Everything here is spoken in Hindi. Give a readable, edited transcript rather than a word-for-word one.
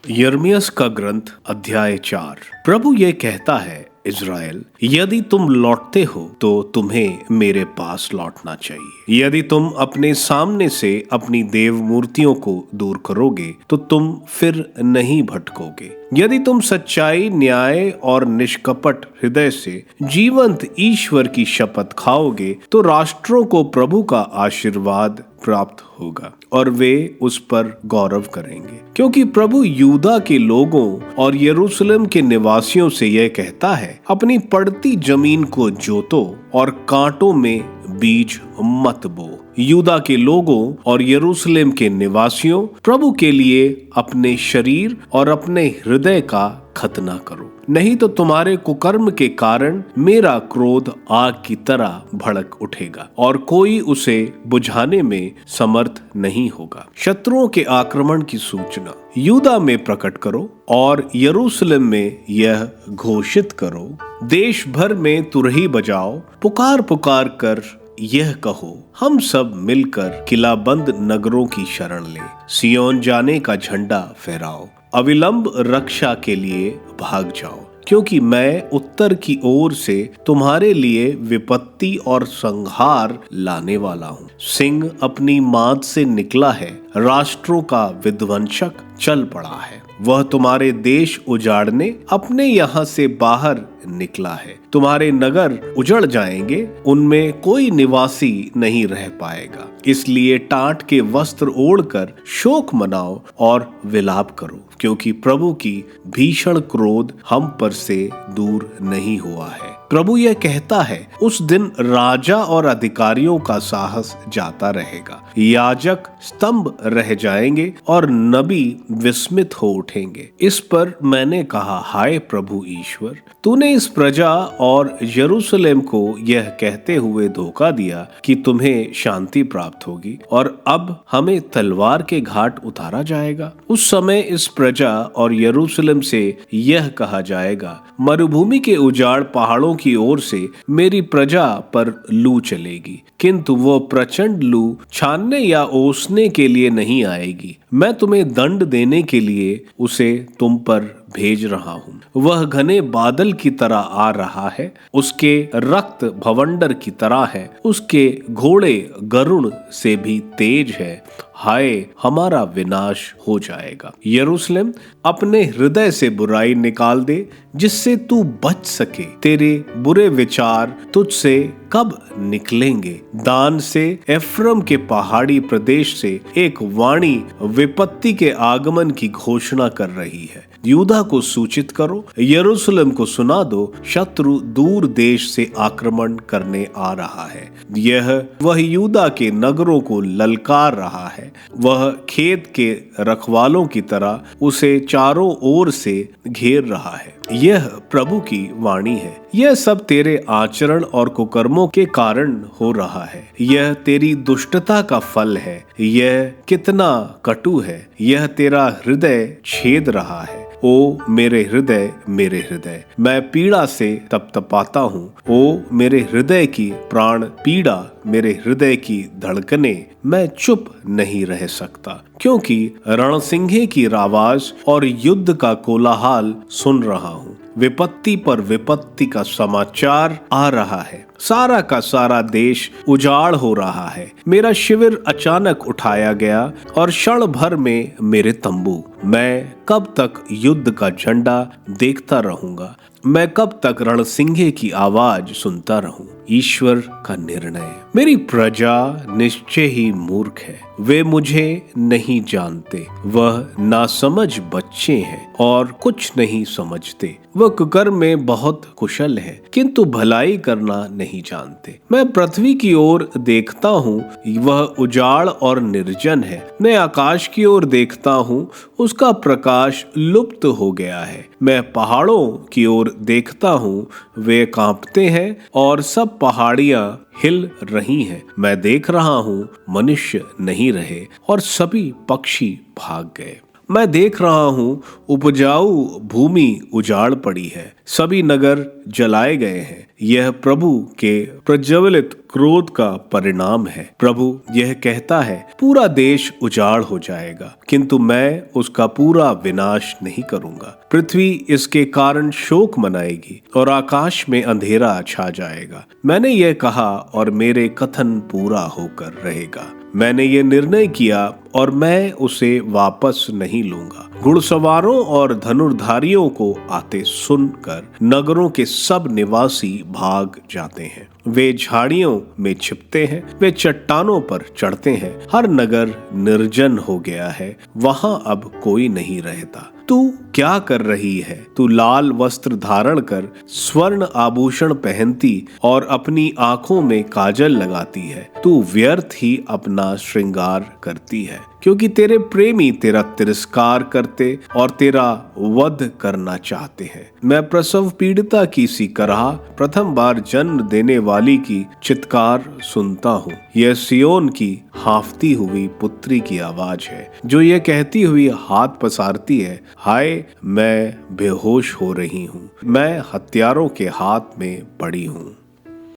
यिर्मयाह का ग्रंथ अध्याय 4। प्रभु ये कहता है, इज़राइल, यदि तुम लौटते हो तो तुम्हें मेरे पास लौटना चाहिए। यदि तुम अपने सामने से अपनी देव मूर्तियों को दूर करोगे तो तुम फिर नहीं भटकोगे। यदि तुम सच्चाई, न्याय और निष्कपट हृदय से जीवंत ईश्वर की शपथ खाओगे तो राष्ट्रों को प्रभु का आशीर्वाद प्राप्त होगा और वे उस पर गौरव करेंगे। क्योंकि प्रभु यहूदा के लोगों और यरूशलेम के निवासियों से यह कहता है, अपनी पड़ती जमीन को जोतो और कांटों में बीज मत बो। यहूदा के लोगों और यरूशलेम के निवासियों, प्रभु के लिए अपने शरीर और अपने हृदय का खतना करो, नहीं तो तुम्हारे कुकर्म के कारण मेरा क्रोध आग की तरह भड़क उठेगा और कोई उसे बुझाने में समर्थ नहीं होगा। शत्रुओं के आक्रमण की सूचना यहूदा में प्रकट करो और यरूशलेम में यह घोषित करो, देश भर में तुरही बजाओ, पुकार पुकार कर यह कहो, हम सब मिलकर किलाबंद नगरों की शरण लें। सियोन जाने का झंडा फहराओ, अविलंब रक्षा के लिए भाग जाओ, क्योंकि मैं उत्तर की ओर से तुम्हारे लिए विपत्ति और संहार लाने वाला हूँ। सिंह अपनी माद से निकला है, राष्ट्रों का विध्वंसक चल पड़ा है। वह तुम्हारे देश उजाड़ने अपने यहाँ से बाहर निकला है। तुम्हारे नगर उजड़ जाएंगे, उनमें कोई निवासी नहीं रह पाएगा। इसलिए टाट के वस्त्र ओढ़कर शोक मनाओ और विलाप करो, क्योंकि प्रभु की भीषण क्रोध हम पर से दूर नहीं हुआ है। प्रभु यह कहता है, उस दिन राजा और अधिकारियों का साहस जाता रहेगा, याजक स्तंभ रह जाएंगे और नबी विस्मित हो उठेंगे। इस पर मैंने कहा, हाय प्रभु ईश्वर, तूने इस प्रजा और यरूशलेम को यह कहते हुए धोखा दिया कि तुम्हें शांति प्राप्त होगी, और अब हमें तलवार के घाट उतारा जाएगा। उस समय इस प्रजा और यरूशलेम से यह कहा जाएगा, मरुभूमि के उजाड़ पहाड़ों की ओर से मेरी प्रजा पर लू चलेगी, किंतु वो प्रचंड लू छानने या ओसने के लिए नहीं आएगी। मैं तुम्हें दंड देने के लिए उसे तुम पर भेज रहा हूँ। वह घने बादल की तरह आ रहा है, उसके रक्त भवंडर की तरह है, उसके घोड़े गरुड़ से भी तेज है। हाय, हमारा विनाश हो जाएगा। यरूशलेम, अपने हृदय से बुराई निकाल दे, जिससे तू बच सके। तेरे बुरे विचार तुझसे कब निकलेंगे? दान से, एफ्रम के पहाड़ी प्रदेश से एक वाणी विपत्ति के आगमन की घोषणा कर रही है। यहूदा को सूचित करो, यरूशलेम को सुना दो, शत्रु दूर देश से आक्रमण करने आ रहा है। वह यहूदा के नगरों को ललकार रहा है, वह खेत के रखवालों की तरह उसे चारों ओर से घेर रहा है। यह प्रभु की वाणी है। यह सब तेरे आचरण और कुकर्मों के कारण हो रहा है। यह तेरी दुष्टता का फल है। यह कितना कटु है। यह तेरा हृदय छेद रहा है। ओ मेरे हृदय, मेरे हृदय, मैं पीड़ा से तपतपाता हूँ। ओ मेरे हृदय की प्राण पीड़ा, मेरे हृदय की धड़कने, मैं चुप नहीं रह सकता, क्योंकि रणसिंहे की आवाज और युद्ध का कोलाहल सुन रहा हूँ। विपत्ति पर विपत्ति का समाचार आ रहा है। सारा का सारा देश उजाड़ हो रहा है। मेरा शिविर अचानक उठाया गया और क्षण भर में मेरे तंबू। मैं कब तक युद्ध का झंडा देखता रहूंगा? मैं कब तक रणसिंहे की आवाज सुनता रहूं? ईश्वर का निर्णय। मेरी प्रजा निश्चय ही मूर्ख है, वे मुझे नहीं जानते। वह नासमझ बच्चे हैं और कुछ नहीं समझते। वह कुकर्म में बहुत कुशल है, किंतु भलाई करना नहीं जानते। मैं पृथ्वी की ओर देखता हूँ, वह उजाड़ और निर्जन है। मैं आकाश की ओर देखता हूँ, उसका प्रकाश लुप्त हो गया है। मैं पहाड़ों की ओर देखता हूँ, वे कांपते हैं और सब पहाड़ियां हिल रही हैं। मैं देख रहा हूँ, मनुष्य नहीं रहे और सभी पक्षी भाग गए। मैं देख रहा हूँ उपजाऊ भूमि उजाड़ पड़ी है, सभी नगर जलाए गए हैं। यह प्रभु के प्रज्वलित क्रोध का परिणाम है। प्रभु यह कहता है, पूरा देश उजाड़ हो जाएगा, किंतु मैं उसका पूरा विनाश नहीं करूंगा। पृथ्वी इसके कारण शोक मनाएगी और आकाश में अंधेरा छा जाएगा। मैंने यह कहा और मेरे कथन पूरा होकर रहेगा। मैंने ये निर्णय किया और मैं उसे वापस नहीं लूंगा। घुड़सवारों और धनुर्धारियों को आते सुनकर नगरों के सब निवासी भाग जाते हैं। वे झाड़ियों में छिपते हैं, वे चट्टानों पर चढ़ते हैं। हर नगर निर्जन हो गया है, वहां अब कोई नहीं रहता। तू क्या कर रही है? तू लाल वस्त्र धारण कर स्वर्ण आभूषण पहनती और अपनी आंखों में काजल लगाती है। तू व्यर्थ ही अपना श्रृंगार करती है, क्योंकि तेरे प्रेमी तेरा तिरस्कार करते और तेरा वध करना चाहते हैं। मैं प्रसव पीड़िता की सी कराह, प्रथम बार जन्म देने वाली की चित्कार सुनता हूँ। यह सियोन की हाफती हुई पुत्री की आवाज है, जो ये कहती हुई हाथ पसारती है, हाय मैं बेहोश हो रही हूँ, मैं हत्यारों के हाथ में पड़ी हूँ।